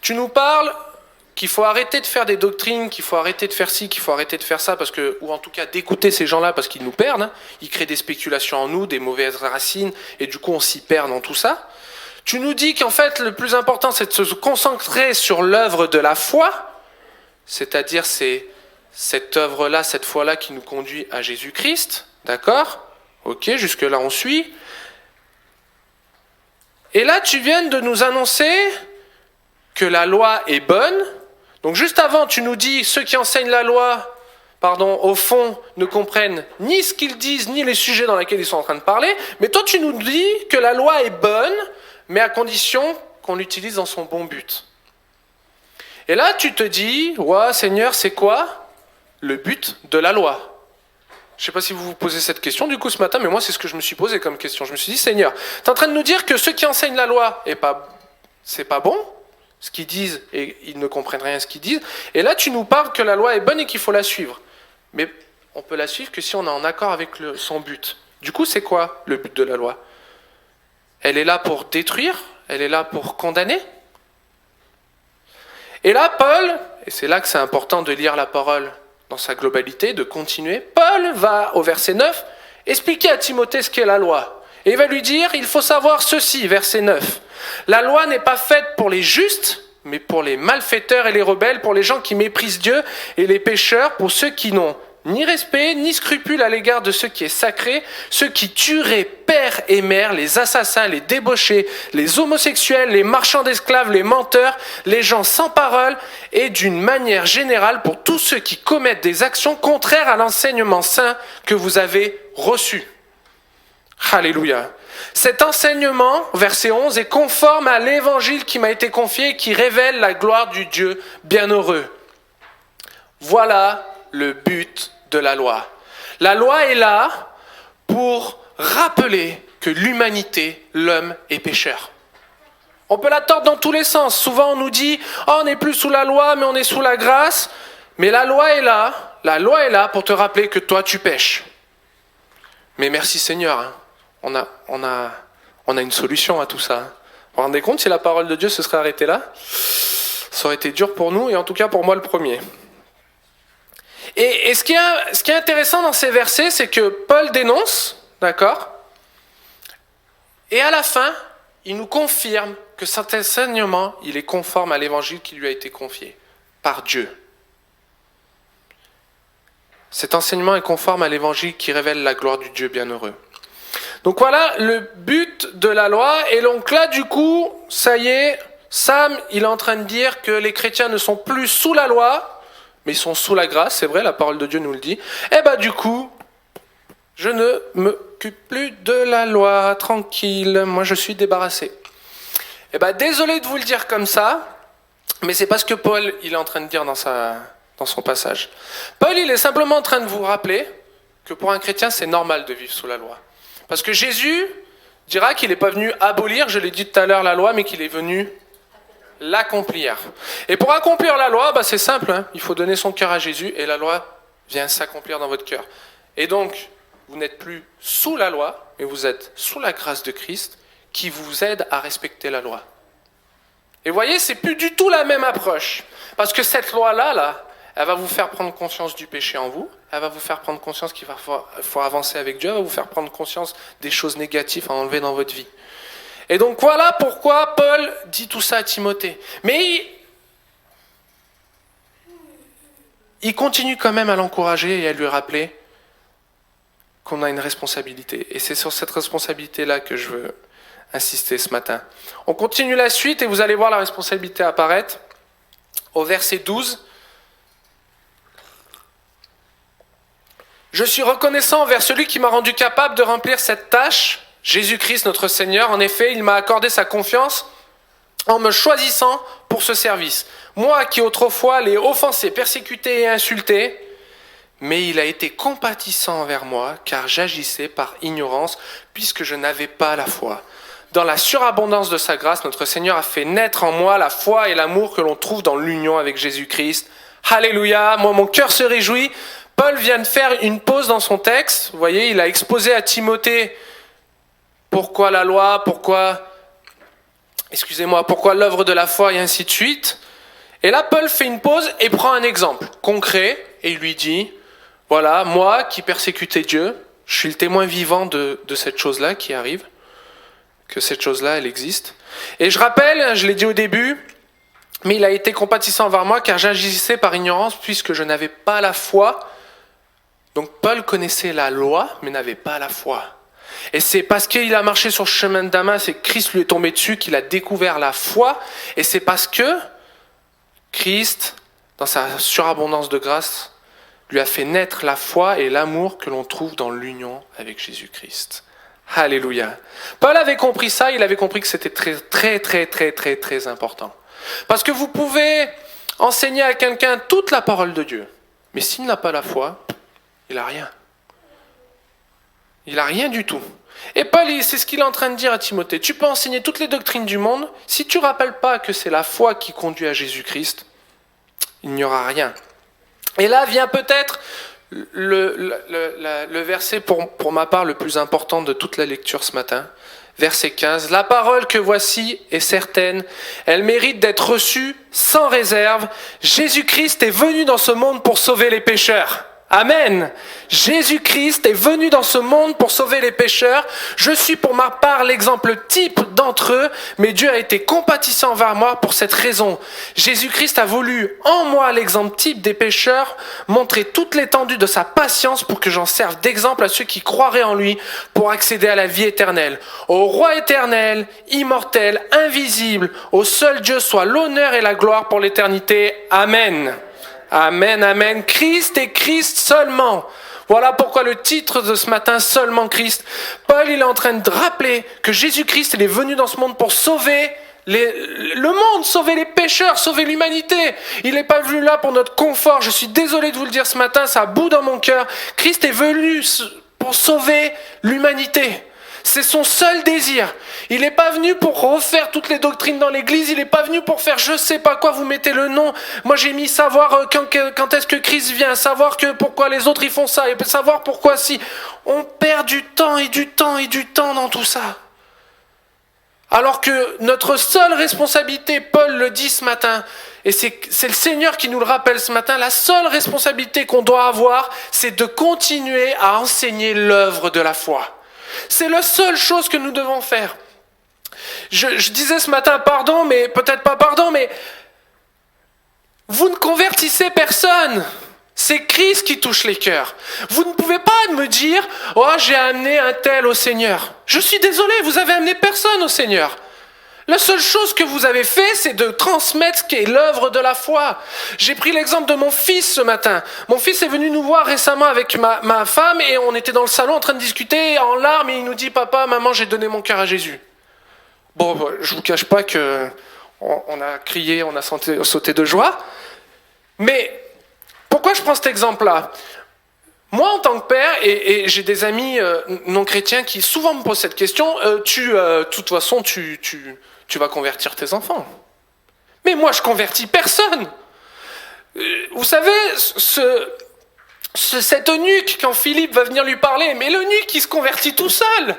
[SPEAKER 3] tu nous parles qu'il faut arrêter de faire des doctrines, qu'il faut arrêter de faire ci, qu'il faut arrêter de faire ça, ou en tout cas d'écouter ces gens-là parce qu'ils nous perdent. Ils créent des spéculations en nous, des mauvaises racines, et du coup, on s'y perd dans tout ça. Tu nous dis qu'en fait, le plus important, c'est de se concentrer sur l'œuvre de la foi, c'est-à-dire c'est cette œuvre-là, cette foi-là qui nous conduit à Jésus-Christ, d'accord ? Ok, jusque-là on suit. Et là, tu viens de nous annoncer que la loi est bonne. Donc juste avant, tu nous dis, ceux qui enseignent la loi, au fond, ne comprennent ni ce qu'ils disent, ni les sujets dans lesquels ils sont en train de parler. Mais toi, tu nous dis que la loi est bonne, mais à condition qu'on l'utilise dans son bon but. Et là, tu te dis, ouais, Seigneur, c'est quoi le but de la loi? Je ne sais pas si vous vous posez cette question du coup ce matin, mais moi c'est ce que je me suis posé comme question. Je me suis dit, Seigneur, tu es en train de nous dire que ceux qui enseignent la loi, c'est pas bon ce qu'ils disent, et ils ne comprennent rien à ce qu'ils disent. Et là tu nous parles que la loi est bonne et qu'il faut la suivre. Mais on peut la suivre que si on est en accord avec son but. Du coup, c'est quoi le but de la loi? Elle est là pour détruire? Elle est là pour condamner? Et là, Paul, et c'est là que c'est important de lire la parole dans sa globalité, de continuer, Paul va, au verset 9, expliquer à Timothée ce qu'est la loi. Et il va lui dire, il faut savoir ceci, verset 9. La loi n'est pas faite pour les justes, mais pour les malfaiteurs et les rebelles, pour les gens qui méprisent Dieu et les pécheurs, pour ceux qui n'ont ni respect, ni scrupule à l'égard de ce qui est sacré, ceux qui tueraient père et mère, les assassins, les débauchés, les homosexuels, les marchands d'esclaves, les menteurs, les gens sans parole, et d'une manière générale pour tous ceux qui commettent des actions contraires à l'enseignement saint que vous avez reçu. Alléluia. Cet enseignement, verset 11, est conforme à l'évangile qui m'a été confié et qui révèle la gloire du Dieu bienheureux. Voilà le but de la loi. La loi est là pour rappeler que l'humanité, l'homme, est pécheur. On peut la tordre dans tous les sens. Souvent on nous dit « Oh, on n'est plus sous la loi, mais on est sous la grâce. » Mais la loi est là pour te rappeler que toi tu pêches. Mais merci Seigneur, hein. On a une solution à tout ça. Vous vous rendez compte si la parole de Dieu se serait arrêtée là? Ça aurait été dur pour nous, et en tout cas pour moi le premier. Et ce qui est intéressant dans ces versets, c'est que Paul dénonce, d'accord? Et à la fin, il nous confirme que cet enseignement, il est conforme à l'évangile qui lui a été confié par Dieu. Cet enseignement est conforme à l'évangile qui révèle la gloire du Dieu bienheureux. Donc voilà le but de la loi. Et donc là, du coup, ça y est, Sam, il est en train de dire que les chrétiens ne sont plus sous la loi, mais ils sont sous la grâce, c'est vrai, la parole de Dieu nous le dit. Et bah du coup, je ne m'occupe plus de la loi, tranquille, moi je suis débarrassé. Et bah désolé de vous le dire comme ça, mais c'est pas ce que Paul il est en train de dire dans son passage. Paul il est simplement en train de vous rappeler que pour un chrétien c'est normal de vivre sous la loi. Parce que Jésus dira qu'il n'est pas venu abolir, je l'ai dit tout à l'heure, la loi, mais qu'il est venu l'accomplir. Et pour accomplir la loi, bah c'est simple, hein, il faut donner son cœur à Jésus et la loi vient s'accomplir dans votre cœur. Et donc, vous n'êtes plus sous la loi, mais vous êtes sous la grâce de Christ qui vous aide à respecter la loi. Et vous voyez, c'est plus du tout la même approche. Parce que cette loi-là, elle va vous faire prendre conscience du péché en vous, elle va vous faire prendre conscience qu'il faut avancer avec Dieu, elle va vous faire prendre conscience des choses négatives à enlever dans votre vie. Et donc voilà pourquoi Paul dit tout ça à Timothée. Mais il continue quand même à l'encourager et à lui rappeler qu'on a une responsabilité. Et c'est sur cette responsabilité-là que je veux insister ce matin. On continue la suite et vous allez voir la responsabilité apparaître au verset 12. Je suis reconnaissant envers celui qui m'a rendu capable de remplir cette tâche, Jésus-Christ notre Seigneur. En effet, il m'a accordé sa confiance en me choisissant pour ce service. Moi qui autrefois l'ai offensé, persécuté et insulté, mais il a été compatissant envers moi, car j'agissais par ignorance, puisque je n'avais pas la foi. Dans la surabondance de sa grâce, notre Seigneur a fait naître en moi la foi et l'amour que l'on trouve dans l'union avec Jésus-Christ. Alléluia, moi mon cœur se réjouit. Paul vient de faire une pause dans son texte. Vous voyez, il a exposé à Timothée pourquoi la loi, pourquoi l'œuvre de la foi et ainsi de suite. Et là, Paul fait une pause et prend un exemple concret et il lui dit, voilà, moi qui persécutais Dieu, je suis le témoin vivant de cette chose-là qui arrive, que cette chose-là, elle existe. Et je rappelle, je l'ai dit au début, mais il a été compatissant envers moi car j'agissais par ignorance puisque je n'avais pas la foi. Donc Paul connaissait la loi, mais n'avait pas la foi. Et c'est parce qu'il a marché sur le chemin de Damas et que Christ lui est tombé dessus qu'il a découvert la foi. Et c'est parce que Christ, dans sa surabondance de grâce, lui a fait naître la foi et l'amour que l'on trouve dans l'union avec Jésus-Christ. Alléluia. Paul avait compris ça, il avait compris que c'était très important. Parce que vous pouvez enseigner à quelqu'un toute la parole de Dieu, mais s'il n'a pas la foi, il n'a rien. Il n'a rien du tout. Et Paul, c'est ce qu'il est en train de dire à Timothée. Tu peux enseigner toutes les doctrines du monde, si tu ne rappelles pas que c'est la foi qui conduit à Jésus-Christ, il n'y aura rien. Et là vient peut-être le verset pour ma part le plus important de toute la lecture ce matin. Verset 15. La parole que voici est certaine. Elle mérite d'être reçue sans réserve. Jésus-Christ est venu dans ce monde pour sauver les pécheurs. Amen. Jésus-Christ est venu dans ce monde pour sauver les pécheurs. Je suis pour ma part l'exemple type d'entre eux, mais Dieu a été compatissant envers moi pour cette raison. Jésus-Christ a voulu, en moi, l'exemple type des pécheurs, montrer toute l'étendue de sa patience pour que j'en serve d'exemple à ceux qui croiraient en lui pour accéder à la vie éternelle. Au roi éternel, immortel, invisible, au seul Dieu soit l'honneur et la gloire pour l'éternité. Amen. Amen, amen. Christ et Christ seulement. Voilà pourquoi le titre de ce matin, Seulement Christ. Paul, il est en train de rappeler que Jésus-Christ, il est venu dans ce monde pour sauver le monde, sauver les pécheurs, sauver l'humanité. Il n'est pas venu là pour notre confort. Je suis désolé de vous le dire ce matin, ça bout dans mon cœur. Christ est venu pour sauver l'humanité. C'est son seul désir. Il n'est pas venu pour refaire toutes les doctrines dans l'église, il n'est pas venu pour faire je sais pas quoi, vous mettez le nom. Moi j'ai mis savoir quand est-ce que Christ vient, savoir que pourquoi les autres ils font ça, et savoir pourquoi si. On perd du temps et du temps et du temps dans tout ça. Alors que notre seule responsabilité, Paul le dit ce matin, et c'est le Seigneur qui nous le rappelle ce matin, la seule responsabilité qu'on doit avoir, c'est de continuer à enseigner l'œuvre de la foi. C'est la seule chose que nous devons faire. Je disais ce matin, pardon, mais peut-être pas pardon, mais vous ne convertissez personne. C'est Christ qui touche les cœurs. Vous ne pouvez pas me dire « Oh, j'ai amené un tel au Seigneur ». Je suis désolé, vous avez amené personne au Seigneur. La seule chose que vous avez fait, c'est de transmettre ce qu'est l'œuvre de la foi. J'ai pris l'exemple de mon fils ce matin. Mon fils est venu nous voir récemment avec ma femme et on était dans le salon en train de discuter en larmes et il nous dit « Papa, maman, j'ai donné mon cœur à Jésus ». Bon, je vous cache pas que on a crié, on a sauté de joie, mais pourquoi je prends cet exemple-là ? Moi, en tant que père, et j'ai des amis non chrétiens qui souvent me posent cette question, de toute façon, tu vas convertir tes enfants. Mais moi, je convertis personne. Vous savez, cet eunuque, quand Philippe va venir lui parler, mais l'eunuque, il se convertit tout seul.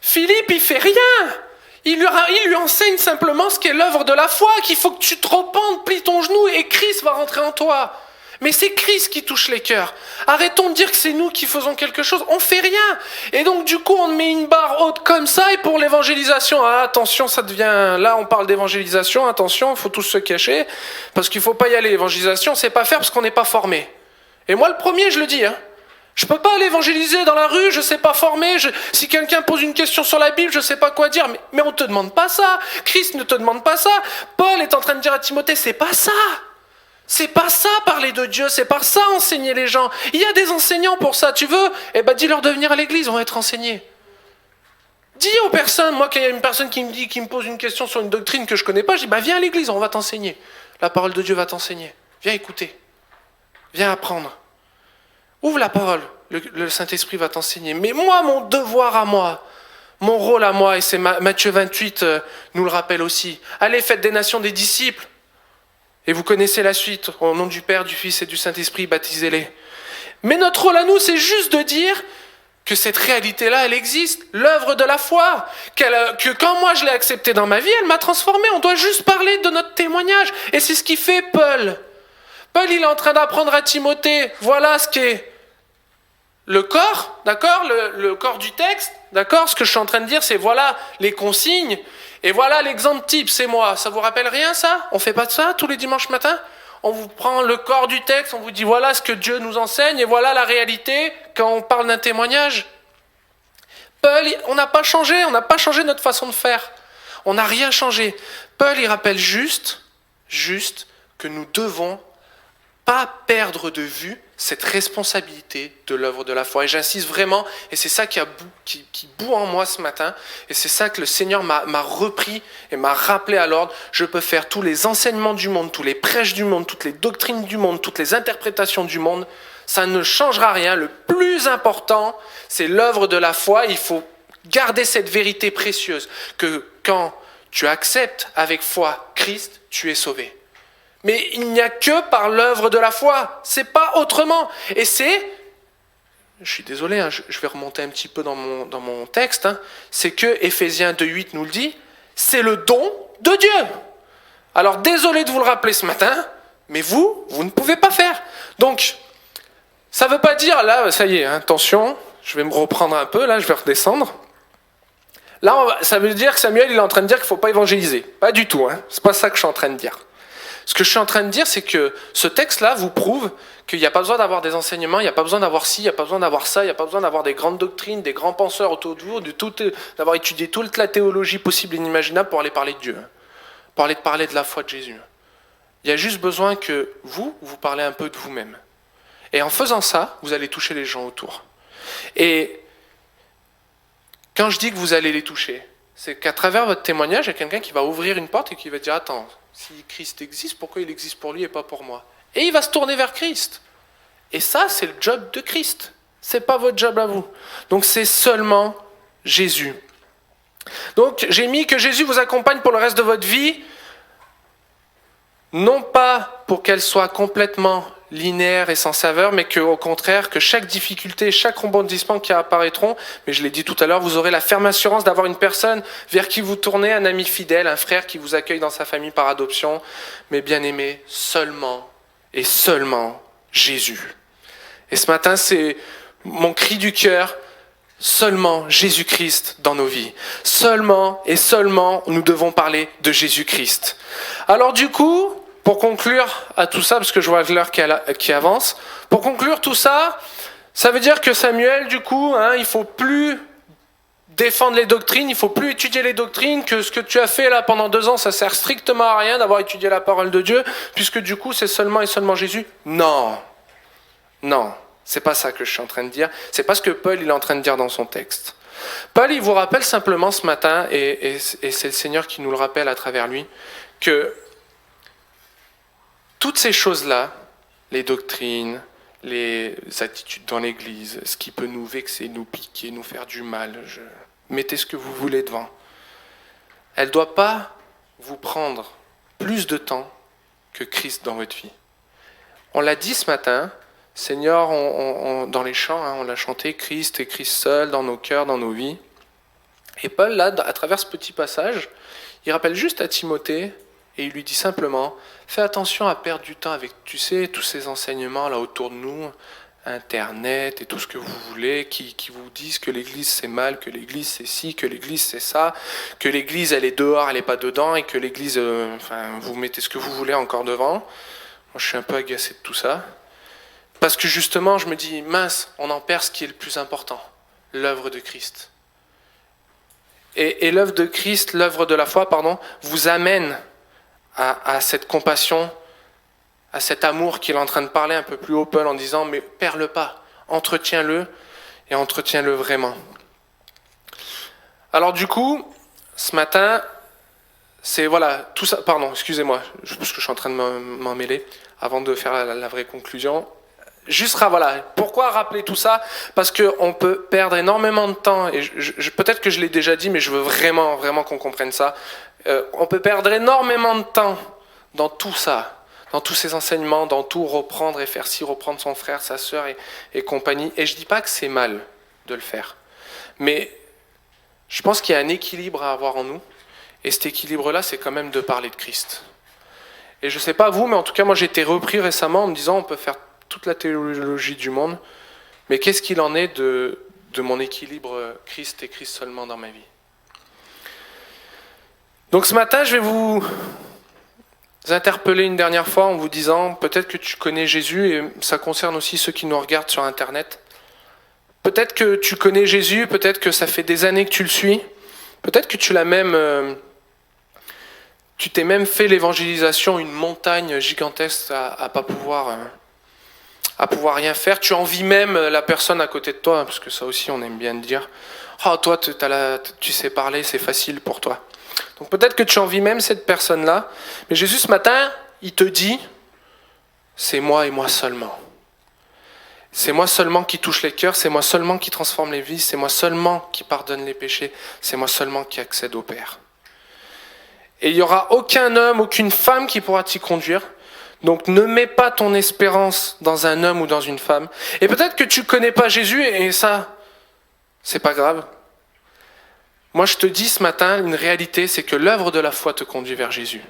[SPEAKER 3] Philippe, il fait rien. Il lui enseigne simplement ce qu'est l'œuvre de la foi, qu'il faut que tu te repentes, plie ton genou, et Christ va rentrer en toi. Mais c'est Christ qui touche les cœurs. Arrêtons de dire que c'est nous qui faisons quelque chose. On fait rien. Et donc, du coup, on met une barre haute comme ça. Et pour l'évangélisation, attention, ça devient... Là, on parle d'évangélisation. Attention, il faut tous se cacher. Parce qu'il ne faut pas y aller. L'évangélisation, c'est pas faire parce qu'on n'est pas formé. Et moi, le premier, je le dis. Je ne peux pas aller évangéliser dans la rue. Je ne sais pas former. Si quelqu'un pose une question sur la Bible, je ne sais pas quoi dire. Mais on ne te demande pas ça. Christ ne te demande pas ça. Paul est en train de dire à Timothée, c'est pas ça. C'est pas ça parler de Dieu, c'est pas ça enseigner les gens. Il y a des enseignants pour ça, tu veux ? Eh ben dis-leur de venir à l'église, on va être enseignés. Dis aux personnes, moi quand il y a une personne qui me pose une question sur une doctrine que je connais pas, je dis viens à l'église, on va t'enseigner. La parole de Dieu va t'enseigner. Viens écouter. Viens apprendre. Ouvre la parole, le Saint-Esprit va t'enseigner. Mais moi, mon devoir à moi, mon rôle à moi, et c'est Matthieu 28 nous le rappelle aussi. Allez, faites des nations des disciples. Et vous connaissez la suite, au nom du Père, du Fils et du Saint-Esprit, baptisez-les. Mais notre rôle à nous, c'est juste de dire que cette réalité-là, elle existe, l'œuvre de la foi, que quand moi je l'ai acceptée dans ma vie, elle m'a transformé. On doit juste parler de notre témoignage. Et c'est ce qu'il fait Paul. Paul, il est en train d'apprendre à Timothée, voilà ce qu'est le corps, d'accord, le corps du texte, d'accord. Ce que je suis en train de dire, c'est voilà les consignes. Et voilà l'exemple type, c'est moi. Ça vous rappelle rien, ça ? On fait pas de ça tous les dimanches matins ? On vous prend le corps du texte, on vous dit voilà ce que Dieu nous enseigne, et voilà la réalité quand on parle d'un témoignage. Paul, on n'a pas changé notre façon de faire. On n'a rien changé. Paul, il rappelle juste que nous devons pas perdre de vue cette responsabilité de l'œuvre de la foi. Et j'insiste vraiment, et c'est ça qui bout en moi ce matin, et c'est ça que le Seigneur m'a repris et m'a rappelé à l'ordre. Je peux faire tous les enseignements du monde, tous les prêches du monde, toutes les doctrines du monde, toutes les interprétations du monde, ça ne changera rien. Le plus important, c'est l'œuvre de la foi. Il faut garder cette vérité précieuse, que quand tu acceptes avec foi Christ, tu es sauvé. Mais il n'y a que par l'œuvre de la foi, c'est pas autrement. Et c'est, je suis désolé, je vais remonter un petit peu dans mon texte, c'est que Éphésiens 2.8 nous le dit, c'est le don de Dieu. Alors désolé de vous le rappeler ce matin, mais vous ne pouvez pas faire. Donc, ça ne veut pas dire, là, ça y est, attention, je vais me reprendre un peu, là, je vais redescendre. Là, ça veut dire que Samuel, il est en train de dire qu'il ne faut pas évangéliser. Pas du tout, c'est pas ça que je suis en train de dire. Ce que je suis en train de dire, c'est que ce texte-là vous prouve qu'il n'y a pas besoin d'avoir des enseignements, il n'y a pas besoin d'avoir ci, il n'y a pas besoin d'avoir ça, il n'y a pas besoin d'avoir des grandes doctrines, des grands penseurs autour de vous, d'avoir étudié toute la théologie possible et inimaginable pour aller parler de Dieu, pour aller parler de la foi de Jésus. Il y a juste besoin que vous parlez un peu de vous-même. Et en faisant ça, vous allez toucher les gens autour. Et quand je dis que vous allez les toucher, c'est qu'à travers votre témoignage, il y a quelqu'un qui va ouvrir une porte et qui va dire « Attends, si Christ existe, pourquoi il existe pour lui et pas pour moi ?» Et il va se tourner vers Christ. Et ça, c'est le job de Christ. C'est pas votre job à vous. Donc c'est seulement Jésus. Donc j'ai mis que Jésus vous accompagne pour le reste de votre vie, non pas pour qu'elle soit complètement linéaire et sans saveur, mais qu'au contraire, que chaque difficulté, chaque rebondissement qui apparaîtront, mais je l'ai dit tout à l'heure, vous aurez la ferme assurance d'avoir une personne vers qui vous tournez, un ami fidèle, un frère qui vous accueille dans sa famille par adoption, mais bien aimé, seulement et seulement Jésus. Et ce matin, c'est mon cri du cœur, seulement Jésus-Christ dans nos vies. Seulement et seulement, nous devons parler de Jésus-Christ. Alors du coup, pour conclure à tout ça, parce que je vois l'heure qui avance, pour conclure tout ça, ça veut dire que Samuel, du coup, il faut plus défendre les doctrines, il faut plus étudier les doctrines, que ce que tu as fait là pendant 2 ans, ça sert strictement à rien d'avoir étudié la parole de Dieu, puisque du coup, c'est seulement et seulement Jésus. Non, c'est pas ça que je suis en train de dire, c'est pas ce que Paul il est en train de dire dans son texte. Paul, il vous rappelle simplement ce matin, et c'est le Seigneur qui nous le rappelle à travers lui, que toutes ces choses-là, les doctrines, les attitudes dans l'Église, ce qui peut nous vexer, nous piquer, nous faire du mal, mettez ce que vous voulez devant, elle ne doit pas vous prendre plus de temps que Christ dans votre vie. On l'a dit ce matin, Seigneur, dans les chants, on l'a chanté, Christ et Christ seul dans nos cœurs, dans nos vies. Et Paul, là, à travers ce petit passage, il rappelle juste à Timothée, et il lui dit simplement, fais attention à perdre du temps avec, tu sais, tous ces enseignements là autour de nous, Internet et tout ce que vous voulez, qui vous disent que l'Église c'est mal, que l'Église c'est ci, que l'Église c'est ça, que l'Église elle est dehors, elle est pas dedans, et que l'Église, vous mettez ce que vous voulez encore devant. Moi je suis un peu agacé de tout ça. Parce que justement je me dis, mince, on en perd ce qui est le plus important, l'œuvre de Christ. Et l'œuvre de Christ, l'œuvre de la foi, vous amène à cette compassion, à cet amour qu'il est en train de parler un peu plus haut, Paul, en disant, mais perds-le pas, entretiens-le, et entretiens-le vraiment. Alors du coup, ce matin, c'est tout ça, excusez-moi, parce que je suis en train de m'en mêler, avant de faire la vraie conclusion. Pourquoi rappeler tout ça ? Parce qu'on peut perdre énormément de temps, et peut-être que je l'ai déjà dit, mais je veux vraiment, vraiment qu'on comprenne ça. On peut perdre énormément de temps dans tout ça, dans tous ces enseignements, dans tout reprendre et faire ci, reprendre son frère, sa sœur et compagnie. Et je ne dis pas que c'est mal de le faire, mais je pense qu'il y a un équilibre à avoir en nous, et cet équilibre-là, c'est quand même de parler de Christ. Et je ne sais pas vous, mais en tout cas, moi j'ai été repris récemment en me disant, on peut faire toute la théologie du monde, mais qu'est-ce qu'il en est de mon équilibre Christ et Christ seulement dans ma vie ? Donc ce matin, je vais vous interpeller une dernière fois en vous disant, peut-être que tu connais Jésus, et ça concerne aussi ceux qui nous regardent sur Internet. Peut-être que tu connais Jésus, peut-être que ça fait des années que tu le suis, peut-être que tu t'es même fait l'évangélisation, une montagne gigantesque à pas pouvoir rien faire. Tu envies même la personne à côté de toi, parce que ça aussi on aime bien dire. Oh, toi, tu sais parler, c'est facile pour toi. Donc peut-être que tu envies même cette personne-là, mais Jésus ce matin, il te dit, c'est moi et moi seulement. C'est moi seulement qui touche les cœurs, c'est moi seulement qui transforme les vies, c'est moi seulement qui pardonne les péchés, c'est moi seulement qui accède au Père. Et il n'y aura aucun homme, aucune femme qui pourra t'y conduire. Donc ne mets pas ton espérance dans un homme ou dans une femme. Et peut-être que tu ne connais pas Jésus, et ça, c'est pas grave. Moi, je te dis ce matin, une réalité, c'est que l'œuvre de la foi te conduit vers Jésus.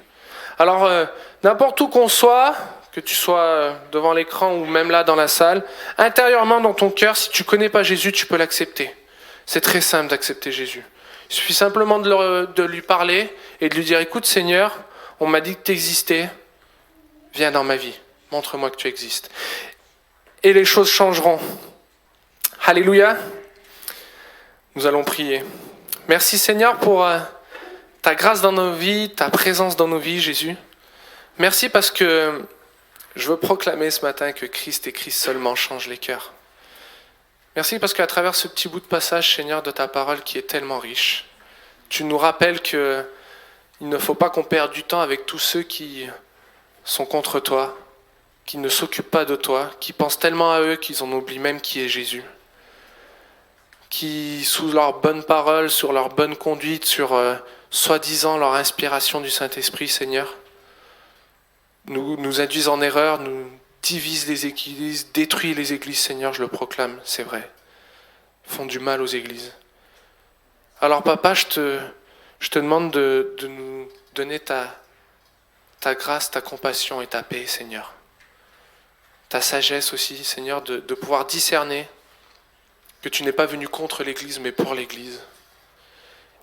[SPEAKER 3] Alors, n'importe où qu'on soit, que tu sois devant l'écran ou même là dans la salle, intérieurement dans ton cœur, si tu ne connais pas Jésus, tu peux l'accepter. C'est très simple d'accepter Jésus. Il suffit simplement de lui parler et de lui dire, écoute Seigneur, on m'a dit que tu existais, viens dans ma vie, montre-moi que tu existes. Et les choses changeront. Alléluia. Nous allons prier. Merci Seigneur pour ta grâce dans nos vies, ta présence dans nos vies, Jésus. Merci parce que je veux proclamer ce matin que Christ et Christ seulement changent les cœurs. Merci parce qu'à travers ce petit bout de passage, Seigneur, de ta parole qui est tellement riche, tu nous rappelles qu'il ne faut pas qu'on perde du temps avec tous ceux qui sont contre toi, qui ne s'occupent pas de toi, qui pensent tellement à eux qu'ils en oublient même qui est Jésus, qui, sous leur bonne parole, sur leur bonne conduite, sur soi-disant leur inspiration du Saint-Esprit, Seigneur, nous induisent en erreur, nous divisent les églises, détruisent les églises, Seigneur, je le proclame, c'est vrai. Font du mal aux églises. Alors papa, je te demande de nous donner ta grâce, ta compassion et ta paix, Seigneur. Ta sagesse aussi, Seigneur, de pouvoir discerner que tu n'es pas venu contre l'Église, mais pour l'Église.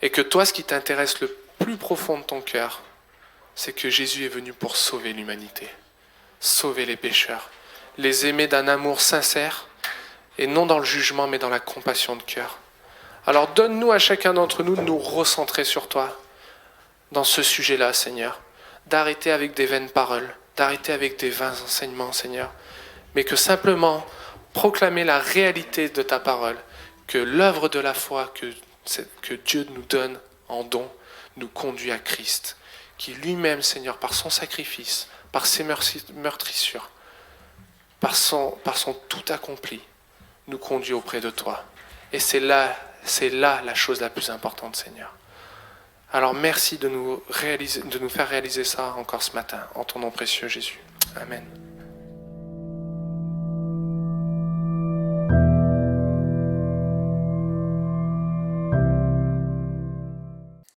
[SPEAKER 3] Et que toi, ce qui t'intéresse le plus profond de ton cœur, c'est que Jésus est venu pour sauver l'humanité, sauver les pécheurs, les aimer d'un amour sincère, et non dans le jugement, mais dans la compassion de cœur. Alors donne-nous à chacun d'entre nous de nous recentrer sur toi, dans ce sujet-là, Seigneur, d'arrêter avec des vaines paroles, d'arrêter avec des vains enseignements, Seigneur, mais que simplement proclamer la réalité de ta parole, que l'œuvre de la foi que Dieu nous donne en don nous conduit à Christ, qui lui-même, Seigneur, par son sacrifice, par ses meurtrissures, par son tout accompli, nous conduit auprès de toi. Et c'est là la chose la plus importante, Seigneur. Alors merci de nous faire réaliser ça encore ce matin, en ton nom précieux, Jésus. Amen.